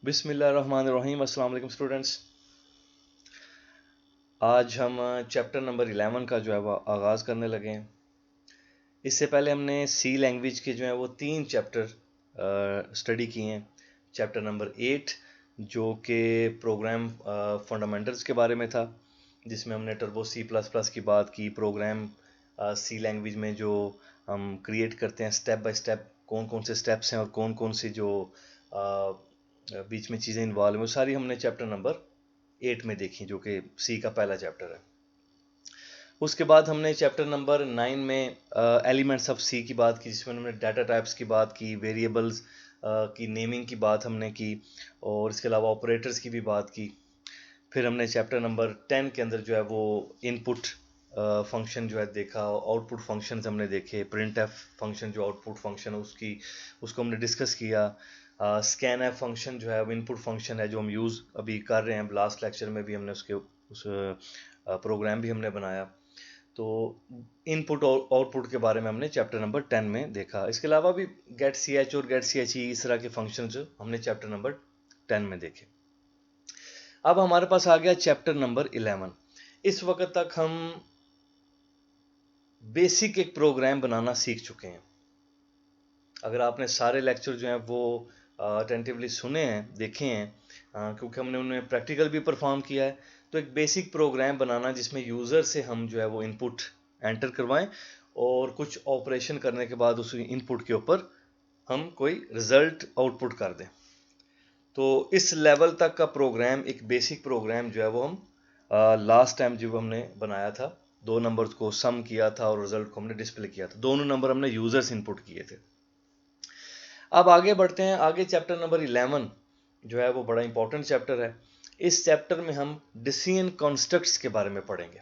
बिस्मिल्लाहिर्रहमानिर्रहीम। अस्सलाम वालेकुम स्टूडेंट्स। आज हम चैप्टर नंबर 11 का जो है वो आगाज़ करने लगे हैं। इससे पहले हमने सी लैंग्वेज के जो है वो 3 चैप्टर स्टडी किए हैं। चैप्टर नंबर 8 जो कि प्रोग्राम फंडामेंटल्स के बारे में था, जिसमें हमने टर्बो C++ की बात की। प्रोग्राम सी लैंग्वेज में जो हम क्रिएट करते हैं स्टेप बाय स्टेप, कौन कौन से स्टेप्स हैं और कौन कौन सी जो बीच में चीज़ें इन्वॉल्व हैं, वो सारी हमने चैप्टर नंबर 8 में देखी, जो कि सी का पहला चैप्टर है। उसके बाद हमने चैप्टर नंबर 9 में एलिमेंट्स ऑफ सी की बात की, जिसमें हमने डाटा टाइप्स की बात की, वेरिएबल्स की नेमिंग की बात हमने की, और इसके अलावा ऑपरेटर्स की भी बात की। फिर हमने चैप्टर नंबर 10 के अंदर जो है वो इनपुट फंक्शन जो है देखा, आउटपुट फंक्शंस हमने देखे, प्रिंट एफ फंक्शन जो आउटपुट फंक्शन है उसको हमने डिस्कस किया। स्कैन एफ फंक्शन जो है वो इनपुट फंक्शन है जो हम यूज़ अभी कर रहे हैं। लास्ट लेक्चर में भी हमने उस प्रोग्राम भी हमने बनाया। तो इनपुट और आउटपुट के बारे में हमने चैप्टर नंबर 10 में देखा। इसके अलावा भी गेट सी एच और गेट सी एच ई इस तरह के फंक्शन जो हमने चैप्टर नंबर 10 में देखे। अब हमारे पास आ गया चैप्टर नंबर 11। इस वक्त तक हम बेसिक एक प्रोग्राम बनाना सीख चुके हैं। अगर आपने सारे लेक्चर जो हैं वो अटेंटिवली सुने हैं, देखे हैं, क्योंकि हमने उनमें प्रैक्टिकल भी परफॉर्म किया है, तो एक बेसिक प्रोग्राम बनाना जिसमें यूज़र से हम जो है वो इनपुट एंटर करवाएं और कुछ ऑपरेशन करने के बाद उस इनपुट के ऊपर हम कोई रिजल्ट आउटपुट कर दें। तो इस लेवल तक का प्रोग्राम, एक बेसिक प्रोग्राम जो है वो हम लास्ट टाइम जब हमने बनाया था, 2 नंबर्स को सम किया था और रिजल्ट को हमने डिस्प्ले किया था। दोनों नंबर हमने यूजर्स इनपुट किए थे। अब आगे बढ़ते हैं। आगे चैप्टर नंबर 11 जो है वो बड़ा इंपॉर्टेंट चैप्टर है। इस चैप्टर में हम डिसीजन कॉन्स्ट्रक्ट्स के बारे में पढ़ेंगे।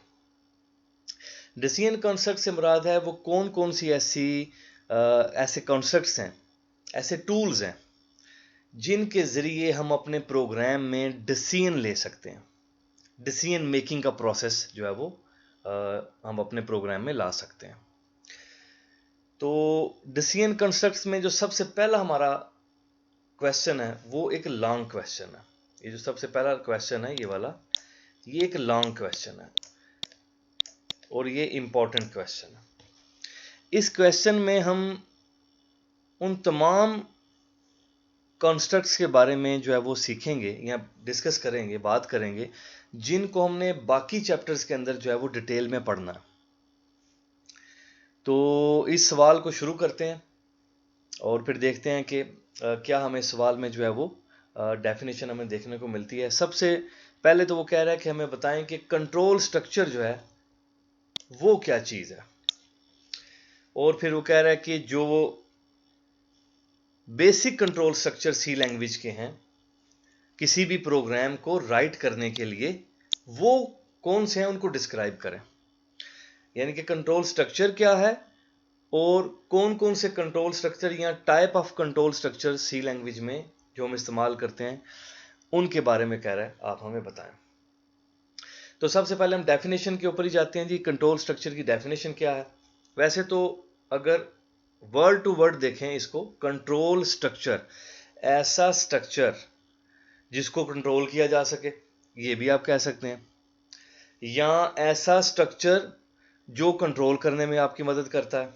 डिसीजन कॉन्स्ट्रक्ट से मुराद है वो कौन कौन सी ऐसे कॉन्स्ट्रक्ट्स हैं, ऐसे टूल्स हैं जिनके ज़रिए हम अपने प्रोग्राम में डिसीजन ले सकते हैं। डिसीजन मेकिंग का प्रोसेस जो है वो हम अपने प्रोग्राम में ला सकते हैं। तो डिसीजन कंस्ट्रक्ट्स में जो सबसे पहला हमारा क्वेश्चन है वो एक लॉन्ग क्वेश्चन है। ये जो सबसे पहला क्वेश्चन है, ये वाला, ये एक लॉन्ग क्वेश्चन है और ये इंपॉर्टेंट क्वेश्चन है। इस क्वेश्चन में हम उन तमाम कॉन्स्ट्रक्ट्स के बारे में जो है वो सीखेंगे या डिस्कस करेंगे, बात करेंगे, जिनको हमने बाकी चैप्टर्स के अंदर जो है वो डिटेल में पढ़ना है। तो इस सवाल को शुरू करते हैं और फिर देखते हैं कि क्या हमें सवाल में जो है वो डेफिनेशन हमें देखने को मिलती है। सबसे पहले तो वो कह रहा है कि हमें बताएं कि कंट्रोल स्ट्रक्चर जो है वो क्या चीज़ है, और फिर वो कह रहा है कि जो वो basic control structure C language के हैं किसी भी प्रोग्राम को राइट करने के लिए, वो कौन से हैं उनको डिस्क्राइब करें। यानी कि कंट्रोल स्ट्रक्चर क्या है और कौन कौन से कंट्रोल स्ट्रक्चर या type of control structure C language में जो हम इस्तेमाल करते हैं उनके बारे में कह रहा है, आप हमें बताएं। तो सबसे पहले हम डेफिनेशन के ऊपर ही जाते हैं जी। कंट्रोल स्ट्रक्चर की डेफिनेशन क्या है? वैसे तो अगर वर्ड टू वर्ड देखें इसको, कंट्रोल स्ट्रक्चर ऐसा स्ट्रक्चर जिसको कंट्रोल किया जा सके, ये भी आप कह सकते हैं, या ऐसा स्ट्रक्चर जो कंट्रोल करने में आपकी मदद करता है।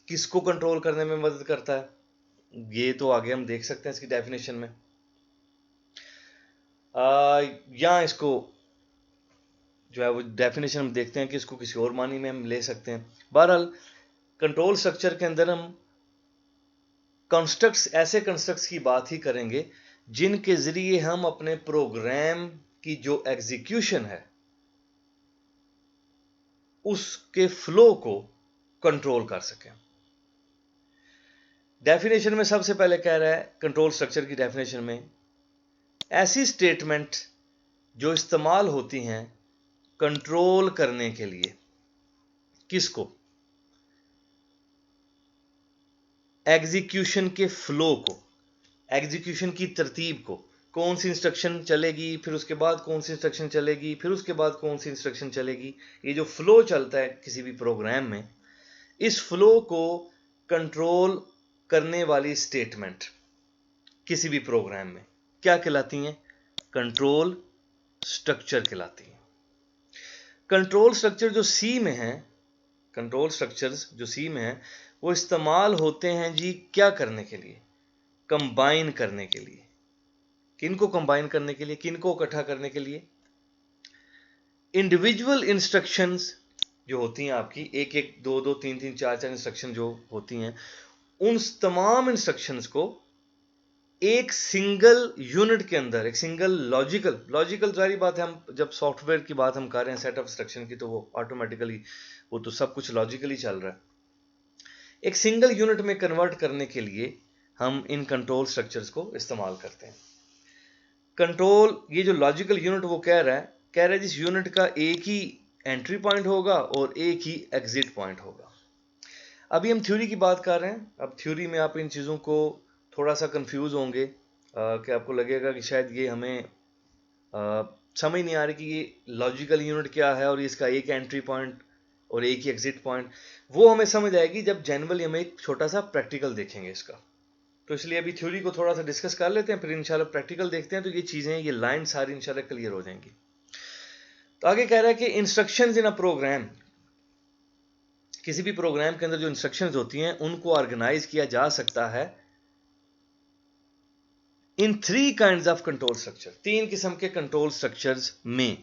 किसको कंट्रोल करने में मदद करता है, ये तो आगे हम देख सकते हैं इसकी डेफिनेशन में। या इसको जो है वो डेफिनेशन हम देखते हैं कि इसको किसी और मानी में हम ले सकते हैं। बहरहाल कंट्रोल स्ट्रक्चर के अंदर हम कंस्ट्रक्ट्स, ऐसे कंस्ट्रक्ट्स की बात ही करेंगे जिनके जरिए हम अपने प्रोग्राम की जो एग्जीक्यूशन है उसके फ्लो को कंट्रोल कर सकें। डेफिनेशन में सबसे पहले कह रहा है कंट्रोल स्ट्रक्चर की डेफिनेशन में, ऐसी स्टेटमेंट जो इस्तेमाल होती हैं कंट्रोल करने के लिए, किसको? एग्जीक्यूशन के फ्लो को, एग्जीक्यूशन की तरतीब को। कौन सी इंस्ट्रक्शन चलेगी, फिर उसके बाद कौन सी इंस्ट्रक्शन चलेगी, फिर उसके बाद कौन सी इंस्ट्रक्शन चलेगी, ये जो फ्लो चलता है किसी भी प्रोग्राम में, इस फ्लो को कंट्रोल करने वाली स्टेटमेंट किसी भी प्रोग्राम में, क्या कहलाती हैं? कंट्रोल स्ट्रक्चर कहलाती हैं। कंट्रोल स्ट्रक्चर जो सी में है, कंट्रोल स्ट्रक्चर्स जो सी में है, वो इस्तेमाल होते हैं जी क्या करने के लिए? कंबाइन करने के लिए। किनको कंबाइन करने के लिए? किनको इकट्ठा करने के लिए? इंडिविजुअल इंस्ट्रक्शंस जो होती हैं आपकी, एक एक, दो दो, तीन तीन, चार चार इंस्ट्रक्शन जो होती हैं, उन तमाम इंस्ट्रक्शंस को एक सिंगल यूनिट के अंदर, एक सिंगल लॉजिकल सारी बात है, हम जब सॉफ्टवेयर की बात हम कर रहे हैं सेट ऑफ इंस्ट्रक्शन की, तो वो ऑटोमेटिकली वो तो सब कुछ लॉजिकली चल रहा है। एक सिंगल यूनिट में कन्वर्ट करने के लिए हम इन कंट्रोल स्ट्रक्चर्स को इस्तेमाल करते हैं। कंट्रोल, ये जो लॉजिकल यूनिट वो कह रहा है जिस यूनिट का एक ही एंट्री पॉइंट होगा और एक ही एग्जिट पॉइंट होगा। अभी हम थ्योरी की बात कर रहे हैं। अब थ्योरी में आप इन चीज़ों को थोड़ा सा कंफ्यूज होंगे कि आपको लगेगा कि शायद ये हमें समझ नहीं आ रही कि ये लॉजिकल यूनिट क्या है और इसका एक एंट्री पॉइंट और एक ही एग्जिट पॉइंट। वो हमें समझ आएगी जब जनरली हम एक छोटा सा प्रैक्टिकल देखेंगे इसका। तो इसलिए अभी थ्योरी को थोड़ा सा डिस्कस कर लेते हैं, फिर इंशाल्लाह प्रैक्टिकल देखते हैं, तो ये चीज़ें, ये लाइन सारी इंशाल्लाह क्लियर हो जाएंगी। तो आगे कह रहा है कि इंस्ट्रक्शंस इन अ प्रोग्राम, किसी भी प्रोग्राम के अंदर जो इंस्ट्रक्शंस होती हैं उनको ऑर्गेनाइज किया जा सकता है इन 3 काइंड्स ऑफ कंट्रोल स्ट्रक्चर, 3 किस्म के कंट्रोल स्ट्रक्चर्स में,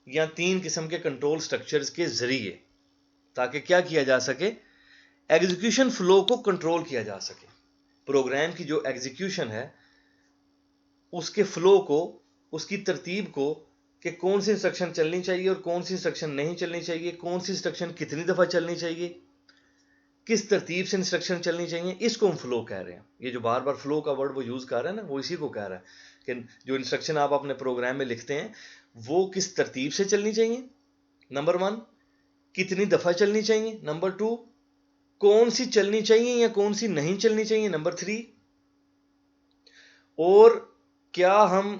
या 3 किस्म के कंट्रोल स्ट्रक्चर्स के जरिए, ताकि क्या किया जा सके? एग्जीक्यूशन फ्लो को कंट्रोल किया जा सके। प्रोग्राम की जो एग्जीक्यूशन है उसके फ्लो को, उसकी तरतीब को, कि कौन सी इंस्ट्रक्शन चलनी चाहिए और कौन सी इंस्ट्रक्शन नहीं चलनी चाहिए, कौन सी इंस्ट्रक्शन कितनी दफा चलनी चाहिए, किस तरतीब से इंस्ट्रक्शन चलनी चाहिए, इसको हम फ्लो कह रहे हैं। ये जो बार बार फ्लो का वर्ड वो यूज कर रहा है ना, वो इसी को कह रहा है कि जो इंस्ट्रक्शन आप अपने प्रोग्राम में लिखते हैं वो किस तरतीब से चलनी चाहिए, नंबर 1, कितनी दफा चलनी चाहिए, नंबर 2, कौन सी चलनी चाहिए या कौन सी नहीं चलनी चाहिए, नंबर 3, और क्या हम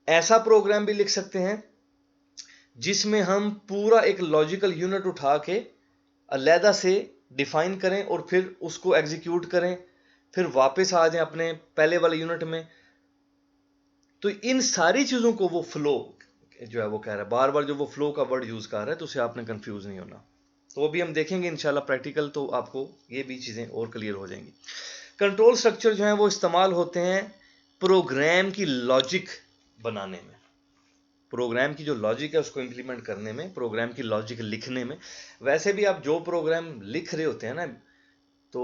ऐसा प्रोग्राम भी लिख सकते हैं जिसमें हम पूरा एक लॉजिकल यूनिट उठा के अलहदा से डिफाइन करें और फिर उसको एग्जीक्यूट करें, फिर वापस आ जाएं अपने पहले वाले यूनिट में। तो इन सारी चीजों को वो फ्लो जो है वो कह रहा है, बार बार जो वो फ्लो का वर्ड यूज कर रहा है, तो उसे आपने कंफ्यूज नहीं होना। तो वो भी हम देखेंगे इंशाल्लाह प्रैक्टिकल, तो आपको ये भी चीजें और क्लियर हो जाएंगी। कंट्रोल स्ट्रक्चर जो है वो इस्तेमाल होते हैं प्रोग्राम की लॉजिक बनाने में, प्रोग्राम की जो लॉजिक है उसको इंप्लीमेंट करने में, प्रोग्राम की लॉजिक लिखने में। वैसे भी आप जो प्रोग्राम लिख रहे होते हैं ना, तो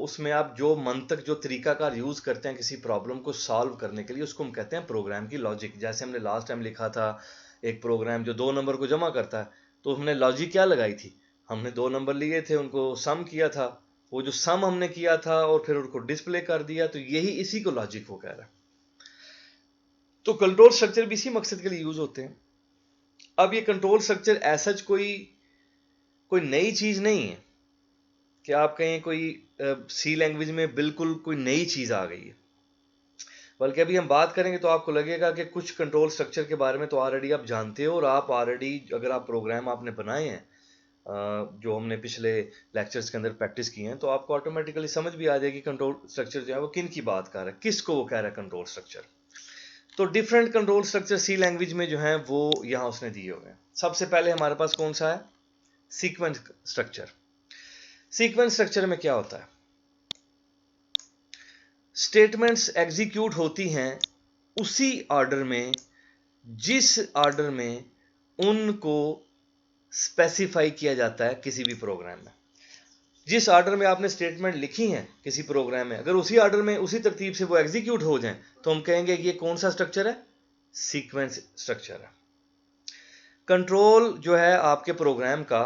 उसमें आप जो मंतक, जो तरीकाकार यूज करते हैं किसी प्रॉब्लम को सॉल्व करने के लिए, उसको हम कहते हैं प्रोग्राम की लॉजिक। जैसे हमने लास्ट टाइम लिखा था एक प्रोग्राम जो 2 नंबर को जमा करता है, तो हमने लॉजिक क्या लगाई थी? हमने 2 नंबर लिए थे, उनको सम किया था, वो जो सम हमने किया था और फिर उनको डिस्प्ले कर दिया, तो यही इसी को लॉजिक वो कह रहा है। तो कंट्रोल स्ट्रक्चर भी इसी मकसद के लिए यूज होते हैं। अब ये कंट्रोल स्ट्रक्चर ऐसा कोई नई चीज नहीं है कि आप कहें कोई सी लैंग्वेज में बिल्कुल कोई नई चीज आ गई है, बल्कि अभी हम बात करेंगे तो आपको लगेगा कि कुछ कंट्रोल स्ट्रक्चर के बारे में तो ऑलरेडी आप जानते हो, और आप ऑलरेडी, अगर आप प्रोग्राम आपने बनाए हैं जो हमने पिछले लेक्चर्स के अंदर प्रैक्टिस की हैं, तो आपको ऑटोमेटिकली समझ भी आ जाएगी कंट्रोल स्ट्रक्चर जो है वो किन की बात कर रहा है, किसको वो कह रहा है कंट्रोल स्ट्रक्चर। तो different control structure C language में जो है वो यहां उसने दिए हुए हैं। सबसे पहले हमारे पास कौन सा है? Sequence structure. सीक्वेंस स्ट्रक्चर में क्या होता है? स्टेटमेंट्स एग्जीक्यूट होती हैं उसी ऑर्डर में जिस ऑर्डर में उनको स्पेसिफाई किया जाता है किसी भी प्रोग्राम में। जिस ऑर्डर में आपने स्टेटमेंट लिखी हैं किसी प्रोग्राम में, अगर उसी ऑर्डर में, उसी तरतीब से वो एग्जीक्यूट हो जाएं, तो हम कहेंगे कि ये कौन सा स्ट्रक्चर है? सीक्वेंस स्ट्रक्चर है। कंट्रोल जो है आपके प्रोग्राम का,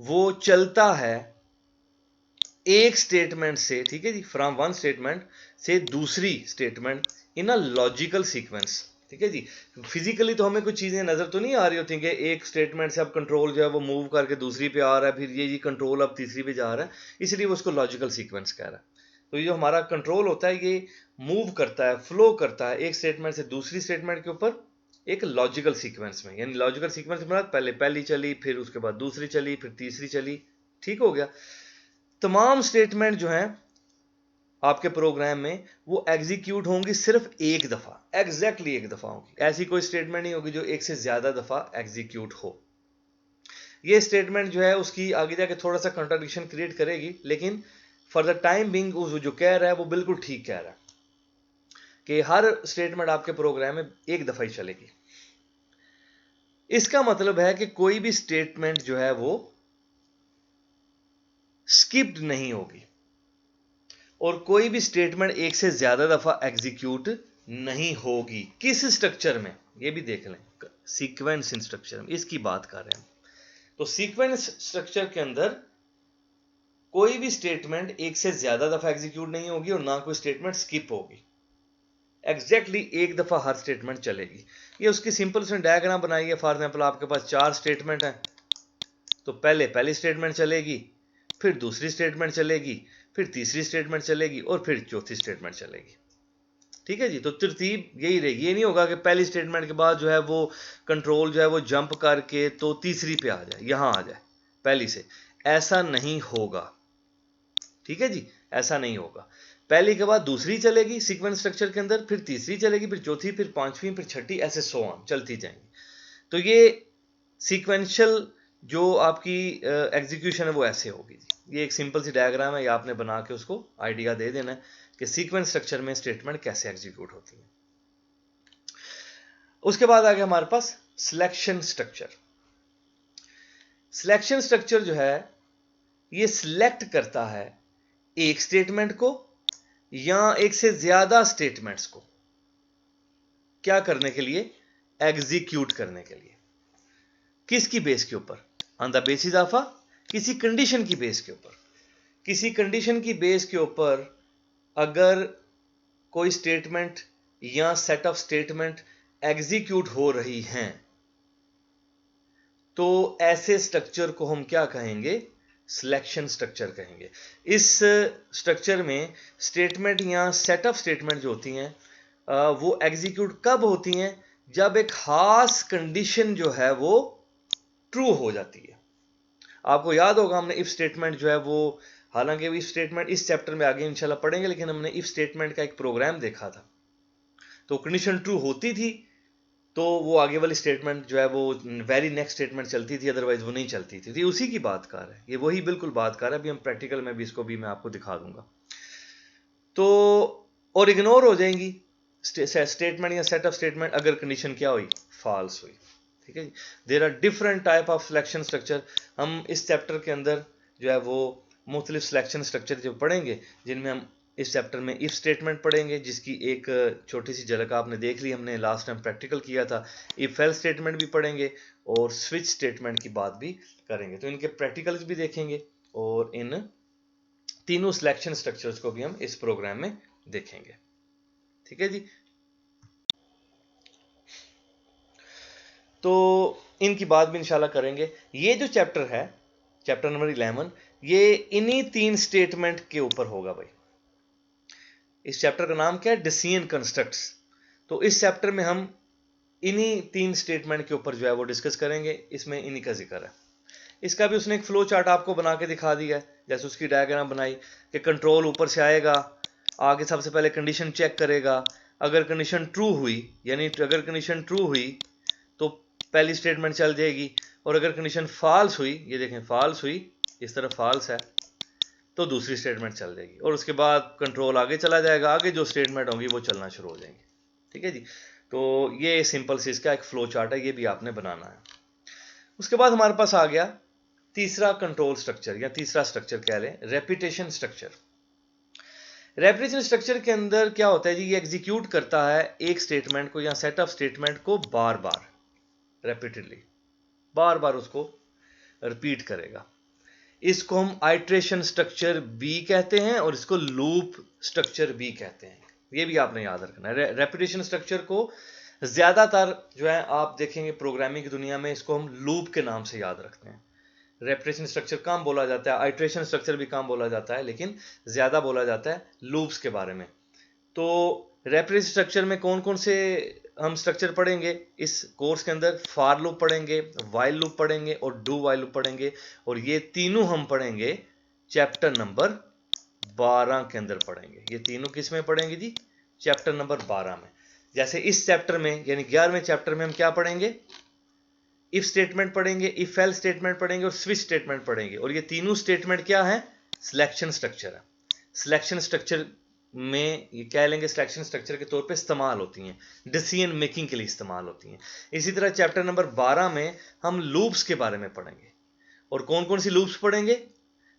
वो चलता है एक स्टेटमेंट से, ठीक है जी, फ्रॉम वन स्टेटमेंट से दूसरी statement in a logical sequence, ठीक है जी। फिजिकली तो हमें कुछ चीजें नजर तो नहीं आ रही होती कि एक स्टेटमेंट से अब कंट्रोल जो है वो मूव करके दूसरी पे आ रहा है, फिर ये कंट्रोल अब तीसरी पे जा रहा है, इसलिए वो उसको लॉजिकल सीक्वेंस कह रहा है। तो ये जो हमारा कंट्रोल होता है ये मूव करता है, फ्लो करता है एक स्टेटमेंट से दूसरी स्टेटमेंट के ऊपर एक लॉजिकल सीक्वेंस में। यानी लॉजिकल सीक्वेंस में पहले पहली चली, फिर उसके बाद दूसरी चली, फिर तीसरी चली, ठीक हो गया। तमाम स्टेटमेंट जो हैं आपके प्रोग्राम में वो एग्जीक्यूट होंगी सिर्फ एक दफा, एग्जैक्टली एक दफा होगी। ऐसी कोई स्टेटमेंट नहीं होगी जो एक से ज्यादा दफा एग्जीक्यूट हो। ये स्टेटमेंट जो है उसकी आगे जाके थोड़ा सा कॉन्ट्राडिक्शन क्रिएट करेगी, लेकिन फॉर द टाइम बिंग जो कह रहा है वो बिल्कुल ठीक कह रहा है कि हर स्टेटमेंट आपके प्रोग्राम में एक दफा ही चलेगी। इसका मतलब है कि कोई भी स्टेटमेंट जो है वो स्किप्ड नहीं होगी और कोई भी स्टेटमेंट एक से ज्यादा दफा एग्जीक्यूट नहीं होगी। किस स्ट्रक्चर में, ये भी देख लें, सीक्वेंस स्ट्रक्चर में इसकी बात कर रहे हैं। तो सीक्वेंस स्ट्रक्चर के अंदर कोई भी स्टेटमेंट एक से ज्यादा दफा एग्जीक्यूट नहीं होगी और ना कोई स्टेटमेंट स्किप होगी, एग्जैक्टली एक दफा हर स्टेटमेंट चलेगी। ये उसकी सिंपल सी डायग्राम बनाई है। फॉर एग्जांपल आपके पास 4 स्टेटमेंट हैं, तो पहली स्टेटमेंट चलेगी, फिर दूसरी स्टेटमेंट चलेगी, फिर तीसरी स्टेटमेंट चलेगी और फिर चौथी स्टेटमेंट चलेगी। ठीक है जी। तो तरतीब यही रहेगी। ये नहीं होगा कि पहली स्टेटमेंट के बाद जो है वो कंट्रोल जो है वो जंप करके तो तीसरी पे आ जाए, यहां आ जाए पहली से, ऐसा नहीं होगा। ठीक है जी, ऐसा नहीं होगा। पहली के बाद दूसरी चलेगी सीक्वेंस स्ट्रक्चर के अंदर, फिर तीसरी चलेगी, फिर चौथी, फिर पांचवी, फिर छठी, ऐसे सो ऑन चलती जाएंगी। तो ये सीक्वेंशियल जो आपकी एग्जीक्यूशन है वो ऐसे होगी जी। ये एक सिंपल सी डायग्राम है, ये आपने बना के उसको आइडिया दे देना है कि सीक्वेंस स्ट्रक्चर में स्टेटमेंट कैसे एग्जीक्यूट होती है। उसके बाद आ गया हमारे पास सिलेक्शन स्ट्रक्चर। सिलेक्शन स्ट्रक्चर जो है ये सिलेक्ट करता है एक स्टेटमेंट को या एक से ज्यादा स्टेटमेंट्स को, क्या करने के लिए, एग्जीक्यूट करने के लिए। किसकी बेस के ऊपर, ऑन द बेसिस ऑफ किसी कंडीशन की बेस के ऊपर। किसी कंडीशन की बेस के ऊपर अगर कोई स्टेटमेंट या सेट ऑफ स्टेटमेंट एग्जीक्यूट हो रही हैं तो ऐसे स्ट्रक्चर को हम क्या कहेंगे, सिलेक्शन स्ट्रक्चर कहेंगे। इस स्ट्रक्चर में स्टेटमेंट या सेट ऑफ स्टेटमेंट जो होती हैं वो एग्जीक्यूट कब होती हैं, जब एक खास कंडीशन जो है वो ट्रू हो जाती है। आपको याद होगा हमने इफ स्टेटमेंट जो है वो, हालांकि इफ स्टेटमेंट इस चैप्टर में आगे इंशाल्लाह पढ़ेंगे, लेकिन हमने इफ स्टेटमेंट का एक प्रोग्राम देखा था। तो कंडीशन ट्रू होती थी तो वो आगे वाली स्टेटमेंट जो है वो वेरी नेक्स्ट स्टेटमेंट चलती थी, अदरवाइज वो नहीं चलती थी। तो उसी की बात कर रहा है, ये वही बिल्कुल बात कर रहा है। अभी हम प्रैक्टिकल में भी इसको भी मैं आपको दिखा दूंगा। तो और इग्नोर हो जाएंगी स्टेटमेंट या सेट ऑफ स्टेटमेंट अगर कंडीशन क्या हुई, फॉल्स हुई। ठीक है जी। There are different type of selection structure. हम इस चैप्टर के अंदर जो है वो मुख्तलिफ सिलेक्शन स्ट्रक्चर जो पढ़ेंगे, जिनमें हम इस चैप्टर में इफ स्टेटमेंट पढ़ेंगे, जिसकी एक छोटी सी झलक आपने देख ली, हमने लास्ट टाइम प्रैक्टिकल किया था। इफ एल्स स्टेटमेंट भी पढ़ेंगे और स्विच स्टेटमेंट की बात भी करेंगे। तो इनके प्रैक्टिकल्स भी देखेंगे और इन तीनों सिलेक्शन स्ट्रक्चर्स को भी हम इस प्रोग्राम में देखेंगे। ठीक है जी। तो इनकी बात भी इंशाल्लाह करेंगे। ये जो चैप्टर है, चैप्टर नंबर 11, ये इन्हीं 3 स्टेटमेंट के ऊपर होगा भाई। इस चैप्टर का नाम क्या है, डिसीजन कंस्ट्रक्ट्स। तो इस चैप्टर में हम इन्हीं 3 स्टेटमेंट के ऊपर जो है वो डिस्कस करेंगे। इसमें इन्हीं का जिक्र है। इसका भी उसने एक फ्लो चार्ट आपको बना के दिखा दिया है, जैसे उसकी डायग्राम बनाई कि कंट्रोल ऊपर से आएगा, आगे सबसे पहले कंडीशन चेक करेगा। अगर कंडीशन ट्रू हुई, यानी अगर कंडीशन ट्रू हुई तो पहली स्टेटमेंट चल जाएगी, और अगर कंडीशन फॉल्स हुई, ये देखें फॉल्स हुई, इस तरफ फॉल्स है, तो दूसरी स्टेटमेंट चल जाएगी और उसके बाद कंट्रोल आगे चला जाएगा। आगे जो स्टेटमेंट होंगी वो चलना शुरू हो जाएंगी। ठीक है जी। तो ये सिंपल सी इसका एक फ्लो चार्ट है, ये भी आपने बनाना है। उसके बाद हमारे पास आ गया तीसरा कंट्रोल स्ट्रक्चर, या तीसरा स्ट्रक्चर कह लें, रेपिटेशन स्ट्रक्चर। रेपिटेशन स्ट्रक्चर के अंदर क्या होता है जी, ये एग्जीक्यूट करता है एक स्टेटमेंट को या सेट ऑफ स्टेटमेंट को बार बार, रेपिटेडली, बार बार उसको रिपीट करेगा। इसको हम आइट्रेशन स्ट्रक्चर भी कहते हैं और इसको लूप स्ट्रक्चर भी कहते हैं। ये भी आपने याद रखना है। रेपिटेशन स्ट्रक्चर को ज्यादातर जो है आप देखेंगे प्रोग्रामिंग की दुनिया में इसको हम लूप के नाम से याद रखते हैं। रेपिटेशन स्ट्रक्चर कम बोला जाता है, आइट्रेशन स्ट्रक्चर भी कम बोला जाता है, लेकिन ज्यादा बोला जाता है लूप्स के बारे में। तो रेपिटेशन स्ट्रक्चर में कौन कौन से हम स्ट्रक्चर पढ़ेंगे इस कोर्स के अंदर, फॉर लूप पढ़ेंगे, व्हाइल लूप पढ़ेंगे और डू व्हाइल लूप पढ़ेंगे। और ये तीनों हम पढ़ेंगे चैप्टर नंबर 12 के अंदर पढ़ेंगे। ये तीनों किस में पढ़ेंगे जी? चैप्टर नंबर 12 में। जैसे इस चैप्टर में यानी 11वें चैप्टर में हम क्या पढ़ेंगे? इफ स्टेटमेंट पढ़ेंगे, इफ एल्स स्टेटमेंट पढ़ेंगे और स्विच स्टेटमेंट पढ़ेंगे। और ये तीनों स्टेटमेंट क्या है? सिलेक्शन स्ट्रक्चर है। सिलेक्शन स्ट्रक्चर में ये कह लेंगे सिलेक्शन स्ट्रक्चर के तौर पे इस्तेमाल होती हैं, डिसीजन मेकिंग के लिए इस्तेमाल होती हैं। इसी तरह चैप्टर नंबर 12 में हम लूप्स के बारे में पढ़ेंगे। और कौन कौन सी लूप्स पढ़ेंगे?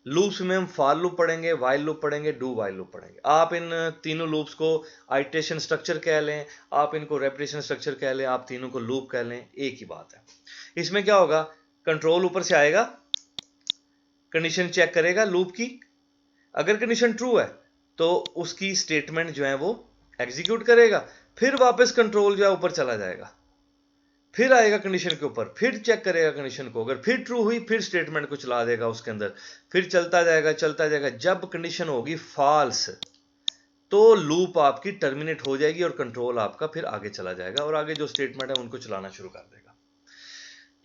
लूप्स में हम फॉर लूप पढ़ेंगे, वाइल लूप पढ़ेंगे, डू वाइल लूप पढ़ेंगे। आप इन तीनों लूप्स को आइटरेशन स्ट्रक्चर कह लें, आप इनको रेपिटेशन स्ट्रक्चर कह लें, आप तीनों को लूप कह लें, एक ही बात है। इसमें क्या होगा? कंट्रोल ऊपर से आएगा, कंडीशन चेक करेगा लूप की। अगर कंडीशन ट्रू है तो उसकी स्टेटमेंट जो है वो एग्जीक्यूट करेगा, फिर वापस कंट्रोल जो है ऊपर चला जाएगा, फिर आएगा कंडीशन के ऊपर, फिर चेक करेगा कंडीशन को। अगर फिर ट्रू हुई फिर स्टेटमेंट को चला देगा उसके अंदर, फिर चलता जाएगा चलता जाएगा। जब कंडीशन होगी फॉल्स तो लूप आपकी टर्मिनेट हो जाएगी और कंट्रोल आपका फिर आगे चला जाएगा और आगे जो स्टेटमेंट है उनको चलाना शुरू कर देगा।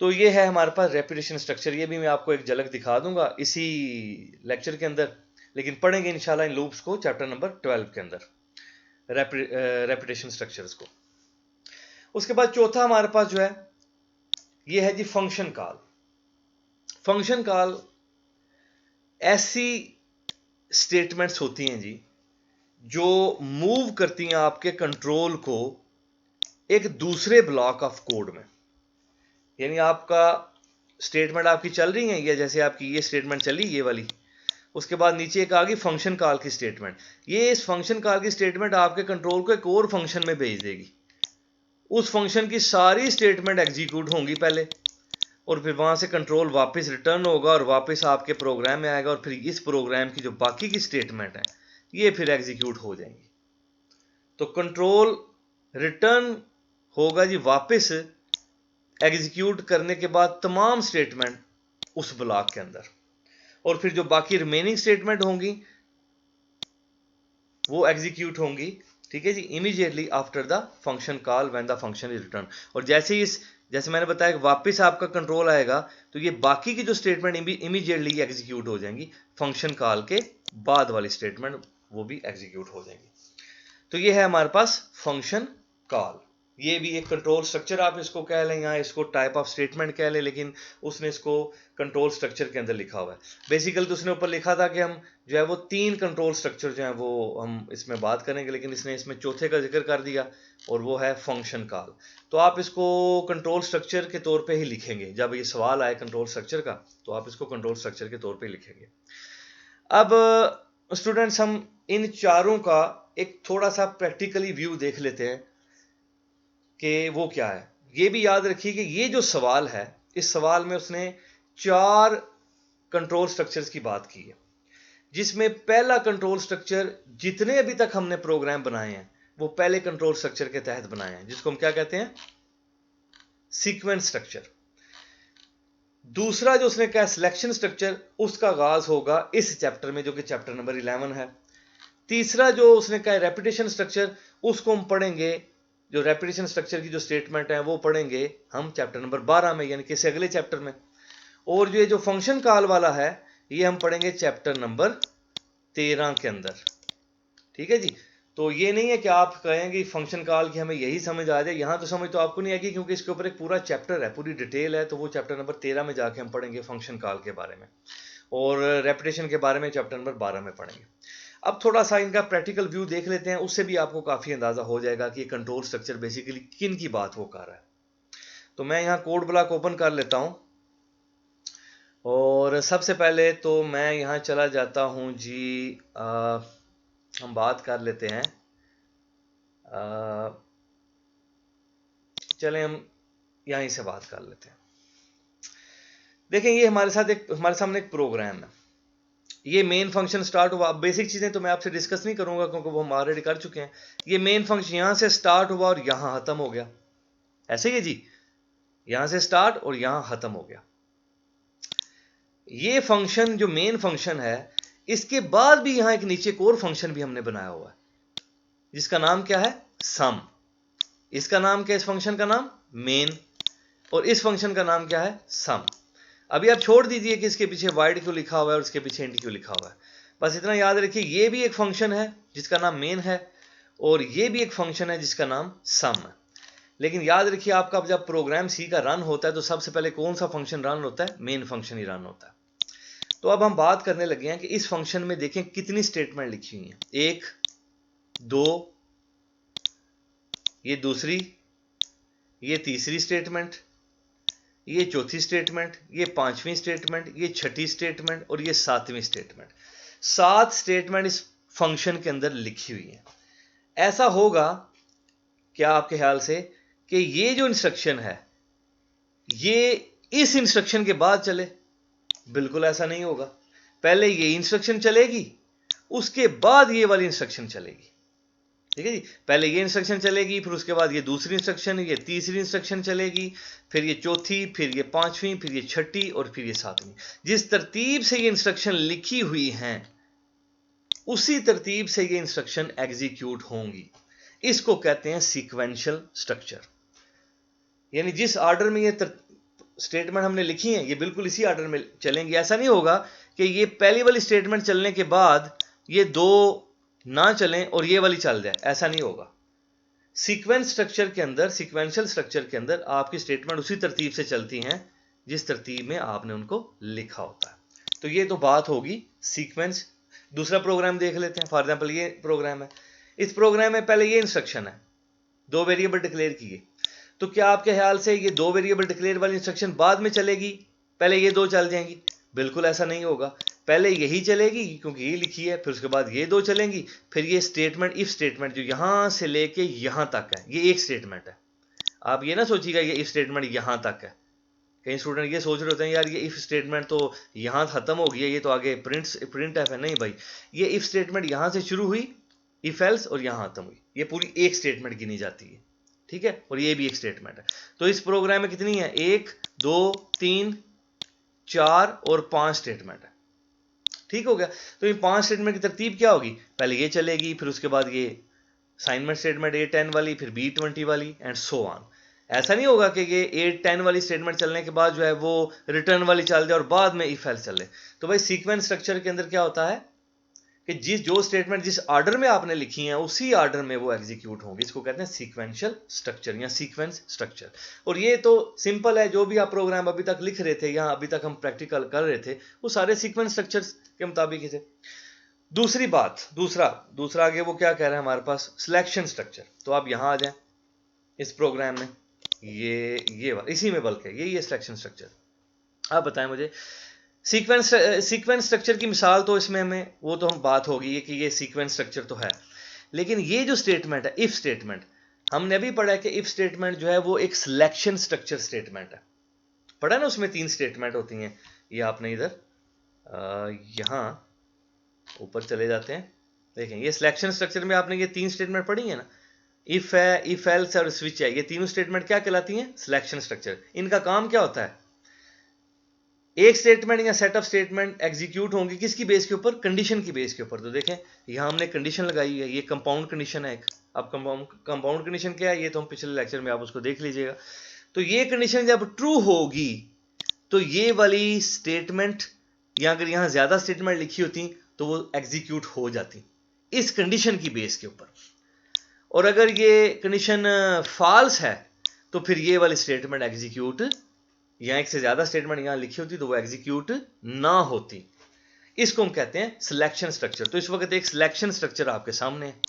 तो ये है हमारे पास रेपिटेशन स्ट्रक्चर। ये भी मैं आपको एक झलक दिखा दूंगा इसी लेक्चर के अंदर, लेकिन पढ़ेंगे इंशाल्लाह इन लूप्स को चैप्टर नंबर 12 के अंदर, रेपिटेशन स्ट्रक्चर्स को। उसके बाद चौथा हमारे पास जो है ये है जी फंक्शन कॉल। फंक्शन कॉल ऐसी स्टेटमेंट्स होती हैं जी जो मूव करती हैं आपके कंट्रोल को एक दूसरे ब्लॉक ऑफ कोड में। यानी आपका स्टेटमेंट आपकी चल रही है, या जैसे आपकी ये स्टेटमेंट चली ये वाली, उसके बाद नीचे एक आ गई फंक्शन कॉल की स्टेटमेंट। ये इस फंक्शन कॉल की स्टेटमेंट आपके कंट्रोल को एक और फंक्शन में भेज देगी। उस फंक्शन की सारी स्टेटमेंट एग्जीक्यूट होंगी पहले, और फिर वहां से कंट्रोल वापस रिटर्न होगा और वापस आपके प्रोग्राम में आएगा, और फिर इस प्रोग्राम की जो बाकी की स्टेटमेंट है ये फिर एग्जीक्यूट हो जाएंगी। तो कंट्रोल रिटर्न होगा जी वापस एग्जीक्यूट करने के बाद तमाम स्टेटमेंट उस ब्लॉक के अंदर, और फिर जो बाकी रिमेनिंग स्टेटमेंट होंगी वो एग्जीक्यूट होंगी, ठीक है जी, immediately after the function call when the function is return. और जैसे मैंने बताया कि वापस आपका कंट्रोल आएगा तो ये बाकी की जो स्टेटमेंट इमीडिएटली एग्जीक्यूट हो जाएंगी, फंक्शन कॉल के बाद वाली स्टेटमेंट वो भी एग्जीक्यूट हो जाएंगी। तो ये है हमारे पास फंक्शन कॉल। ये भी एक कंट्रोल स्ट्रक्चर आप इसको कह लें, या इसको टाइप ऑफ स्टेटमेंट कह लें, लेकिन उसने इसको कंट्रोल स्ट्रक्चर के अंदर लिखा हुआ है। बेसिकली तो उसने ऊपर लिखा था कि हम जो है वो 3 कंट्रोल स्ट्रक्चर जो है वो हम इसमें बात करेंगे, लेकिन इसने इसमें चौथे का जिक्र कर दिया और वो है फंक्शन कॉल। तो आप इसको कंट्रोल स्ट्रक्चर के तौर पर ही लिखेंगे। जब ये सवाल आए कंट्रोल स्ट्रक्चर का तो आप इसको कंट्रोल स्ट्रक्चर के तौर पर लिखेंगे। अब स्टूडेंट्स हम इन चारों का एक थोड़ा सा प्रैक्टिकली व्यू देख लेते हैं कि वो क्या है। ये भी याद रखिए कि ये जो सवाल है, इस सवाल में उसने 4 कंट्रोल स्ट्रक्चर्स की बात की है, जिसमें पहला कंट्रोल स्ट्रक्चर जितने अभी तक हमने प्रोग्राम बनाए हैं वो पहले कंट्रोल स्ट्रक्चर के तहत बनाए हैं, जिसको हम क्या कहते हैं? Sequence structure. दूसरा जो उसने कहा सिलेक्शन स्ट्रक्चर, उसका आगाज होगा इस चैप्टर में जो कि चैप्टर नंबर 11 है। तीसरा जो उसने कहा रेपिटेशन स्ट्रक्चर, उसको हम पढ़ेंगे, जो रेपिटेशन स्ट्रक्चर की जो स्टेटमेंट है वो पढ़ेंगे हम चैप्टर नंबर 12 में, यानी कि इससे अगले चैप्टर में। और ये जो फंक्शन कॉल वाला है ये हम पढ़ेंगे चैप्टर नंबर 13 के अंदर, ठीक है जी। तो ये नहीं है कि आप कहेंगे फंक्शन कॉल की हमें यही समझ आ जाए, यहां तो समझ तो आपको नहीं आएगी, क्योंकि इसके ऊपर एक पूरा चैप्टर है, पूरी डिटेल है। तो वो चैप्टर नंबर 13 में जाके हम पढ़ेंगे फंक्शन कॉल के बारे में, और रेपिटेशन के बारे में चैप्टर नंबर 12 में पढ़ेंगे। अब थोड़ा सा इनका प्रैक्टिकल व्यू देख लेते हैं, उससे भी आपको काफी अंदाजा हो जाएगा कि कंट्रोल स्ट्रक्चर बेसिकली किन की बात वो कर रहा है। तो मैं यहाँ कोड ब्लॉक ओपन कर लेता हूं, और सबसे पहले तो मैं यहाँ चला जाता हूं जी, हम बात कर लेते हैं, चलें हम यहीं से बात कर लेते हैं। देखें ये हमारे सामने एक प्रोग्राम है। ये मेन फंक्शन स्टार्ट हुआ। बेसिक चीजें तो मैं आपसे डिस्कस नहीं करूंगा क्योंकि वो हम ऑलरेडी कर चुके हैं। ये मेन फंक्शन यहां से स्टार्ट हुआ और यहां खत्म हो गया, ऐसे ही है जी, यहां से स्टार्ट और यहां खत्म हो गया। ये फंक्शन जो मेन फंक्शन है, इसके बाद भी यहां एक नीचे एक और फंक्शन भी हमने बनाया हुआ है, जिसका नाम क्या है? सम। इसका नाम क्या है? इस फंक्शन का नाम मेन, और इस फंक्शन का नाम क्या है? सम। अभी आप छोड़ दीजिए कि इसके पीछे वाइड क्यों लिखा हुआ है और इसके पीछे इंट क्यों लिखा हुआ है। बस इतना याद रखिए, ये भी एक फंक्शन है जिसका नाम मेन है और ये भी एक फंक्शन है जिसका नाम सम है। लेकिन याद रखिए, आपका जब प्रोग्राम सी का रन होता है तो सबसे पहले कौन सा फंक्शन रन होता है? मेन फंक्शन ही रन होता है। तो अब हम बात करने लगे हैं कि इस फंक्शन में देखें कितनी स्टेटमेंट लिखी हुई हैं। 1, 2, ये दूसरी, ये तीसरी स्टेटमेंट, ये चौथी स्टेटमेंट, ये पांचवी स्टेटमेंट, ये छठी स्टेटमेंट और ये सातवीं स्टेटमेंट। 7 स्टेटमेंट इस फंक्शन के अंदर लिखी हुई है। ऐसा होगा क्या आपके ख्याल से कि ये जो इंस्ट्रक्शन है ये इस इंस्ट्रक्शन के बाद चले? बिल्कुल ऐसा नहीं होगा। पहले ये इंस्ट्रक्शन चलेगी, उसके बाद ये वाली इंस्ट्रक्शन चलेगी। ठीक है जी, पहले ये इंस्ट्रक्शन चलेगी, फिर उसके बाद ये दूसरी इंस्ट्रक्शन, ये तीसरी इंस्ट्रक्शन चलेगी, फिर ये चौथी, फिर ये पांचवी, फिर ये छठी और फिर ये सातवीं। जिस तरतीब से ये इंस्ट्रक्शन लिखी हुई हैं उसी तरतीब से ये इंस्ट्रक्शन एग्जीक्यूट होंगी। इसको कहते हैं सीक्वेंशियल स्ट्रक्चर। यानी जिस ऑर्डर में ये स्टेटमेंट हमने लिखी है ये बिल्कुल इसी ऑर्डर में चलेंगी। ऐसा नहीं होगा कि ये पहली वाली स्टेटमेंट चलने के बाद ये दो ना चलें और ये वाली चल जाए, ऐसा नहीं होगा। सीक्वेंस स्ट्रक्चर के अंदर, सीक्वेंशियल स्ट्रक्चर के अंदर आपकी स्टेटमेंट उसी तरतीब से चलती हैं जिस तरतीब में आपने उनको लिखा होता है। तो ये तो बात होगी सीक्वेंस। दूसरा प्रोग्राम देख लेते हैं। फॉर एग्जांपल ये प्रोग्राम है, इस प्रोग्राम में पहले ये इंस्ट्रक्शन है, 2 वेरिएबल डिक्लेयर किए। तो क्या आपके ख्याल से ये 2 वेरिएबल डिक्लेयर वाली इंस्ट्रक्शन बाद में चलेगी, पहले ये 2 चल जाएंगी? बिल्कुल ऐसा नहीं होगा। पहले यही चलेगी क्योंकि ये लिखी है, फिर उसके बाद ये 2 चलेंगी, फिर ये स्टेटमेंट, इफ स्टेटमेंट जो यहां से लेके यहां तक है, ये एक स्टेटमेंट है। आप ये ना सोचिएगा ये इफ स्टेटमेंट यहां तक है। कई स्टूडेंट ये सोच रहे होते हैं यार ये इफ स्टेटमेंट तो यहां खत्म हो गया, ये तो आगे प्रिंट एफ है। नहीं भाई, ये इफ स्टेटमेंट यहां से शुरू हुई, इफ एल्स, और यहां खत्म हुई। ये पूरी एक स्टेटमेंट गिनी जाती है। ठीक है, और ये भी एक स्टेटमेंट है। तो इस प्रोग्राम में कितनी है? 1, 2, 3, 4 और 5 स्टेटमेंट है। ठीक हो गया। तो ये 5 स्टेटमेंट की तरतीब क्या होगी? पहले ये चलेगी, फिर उसके बाद ये असाइनमेंट स्टेटमेंट A10 वाली, फिर B20 वाली एंड सो ऑन। ऐसा नहीं होगा कि ये 8-10 वाली स्टेटमेंट चलने के बाद जो है वो रिटर्न वाली चल जाए और बाद में इफ एल्स चले। तो भाई सीक्वेंस स्ट्रक्चर के अंदर क्या होता है कि जो स्टेटमेंट जिस ऑर्डर में आपने लिखी है उसी ऑर्डर में वो एग्जीक्यूट होंगे। इसको कहते हैं सीक्वेंशियल स्ट्रक्चर या सीक्वेंस स्ट्रक्चर। और ये तो सिंपल है, जो भी आप प्रोग्राम अभी तक लिख रहे थे या अभी तक हम प्रैक्टिकल कर रहे थे वो सारे सीक्वेंस स्ट्रक्चर्स के मुताबिक ही थे। दूसरी बात, दूसरा आगे वो क्या कह रहे हैं हमारे पास? Selection structure. तो आप यहां आ जाएं इस प्रोग्राम में, ये इसी में बल्कि ये सिलेक्शन स्ट्रक्चर। आप बताएं मुझे सीक्वेंस स्ट्रक्चर की मिसाल तो इसमें हमें वो तो हम बात होगी कि ये सीक्वेंस स्ट्रक्चर तो है, लेकिन ये जो स्टेटमेंट है इफ स्टेटमेंट, हमने अभी पढ़ा है कि इफ स्टेटमेंट जो है वो एक सिलेक्शन स्ट्रक्चर स्टेटमेंट है। पढ़ा ना, उसमें 3 स्टेटमेंट होती हैं। ये आपने इधर यहां ऊपर चले जाते हैं, देखें ये सिलेक्शन स्ट्रक्चर में आपने ये 3 स्टेटमेंट पढ़ी है ना, इफ है, इफ एल्स और स्विच है। ये तीनों स्टेटमेंट क्या कहलाती हैं? Selection structure. इनका काम क्या होता है? एक स्टेटमेंट या सेट ऑफ स्टेटमेंट एग्जीक्यूट होंगे किसकी बेस के ऊपर? कंडीशन की बेस के ऊपर। तो देखें यहां हमने कंडीशन लगाई है, ये कंपाउंड कंडीशन है एक। अब कंपाउंड कंडीशन क्या है ये तो हम पिछले लेक्चर में आप उसको देख लीजिएगा। तो ये कंडीशन जब ट्रू होगी तो ये वाली स्टेटमेंट, या अगर यहां ज्यादा स्टेटमेंट लिखी होती तो वो एग्जीक्यूट हो जाती इस कंडीशन की बेस के ऊपर। और अगर ये कंडीशन फॉल्स है तो फिर ये वाली स्टेटमेंट एग्जीक्यूट, या एक से ज्यादा स्टेटमेंट यहां लिखी होती तो वो एग्जीक्यूट ना होती। इसको हम कहते हैं सिलेक्शन स्ट्रक्चर। तो इस वक्त एक सिलेक्शन स्ट्रक्चर आपके सामने है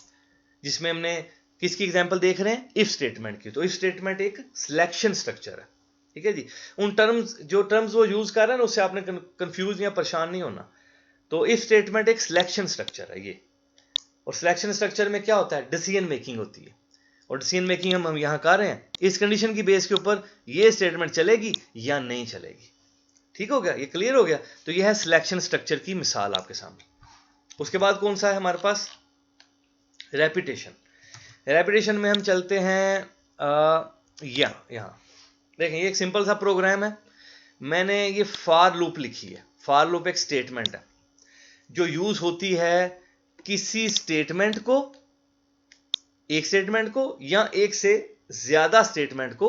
जिसमें हमने किसकी एग्जांपल देख रहे हैं? इफ स्टेटमेंट की। तो इफ स्टेटमेंट एक सिलेक्शन स्ट्रक्चर है। ठीक है जी, उन टर्म्स वो यूज कर रहे हैं ना उससे आपने कंफ्यूज या परेशान नहीं होना। तो इफ स्टेटमेंट एक सिलेक्शन स्ट्रक्चर है ये। और सिलेक्शन स्ट्रक्चर में क्या होता है? डिसीजन मेकिंग होती है। और डिसीजन मेकिंग हम यहां कर रहे हैं इस कंडीशन की बेस के ऊपर ये स्टेटमेंट चलेगी या नहीं चलेगी। ठीक हो गया, ये क्लियर हो गया। तो ये है सिलेक्शन स्ट्रक्चर की मिसाल आपके सामने। उसके बाद कौन सा है हमारे पास? रेपिटेशन। रेपिटेशन में हम चलते हैं यहां देखें, ये एक सिंपल सा प्रोग्राम है। मैंने ये फॉर लूप लिखी है। फॉर लूप एक स्टेटमेंट है जो यूज होती है किसी स्टेटमेंट को, एक स्टेटमेंट को या एक से ज्यादा स्टेटमेंट को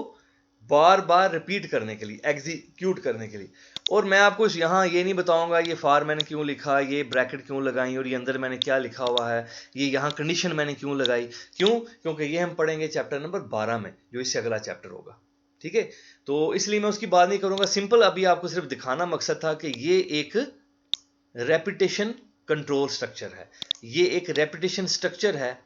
बार बार रिपीट करने के लिए, एग्जीक्यूट करने के लिए। और मैं आपको यहाँ ये नहीं बताऊंगा ये फार मैंने क्यों लिखा, ये ब्रैकेट क्यों लगाई और ये अंदर मैंने क्या लिखा हुआ है, ये यहाँ कंडीशन मैंने क्यों लगाई, क्यों? क्योंकि ये हम पढ़ेंगे चैप्टर नंबर 12 में, जो इससे अगला चैप्टर होगा। ठीक है, तो इसलिए मैं उसकी बात नहीं करूंगा। सिंपल अभी आपको सिर्फ दिखाना मकसद था कि ये एक रेपिटेशन कंट्रोल स्ट्रक्चर है, ये एक रेपिटेशन स्ट्रक्चर है,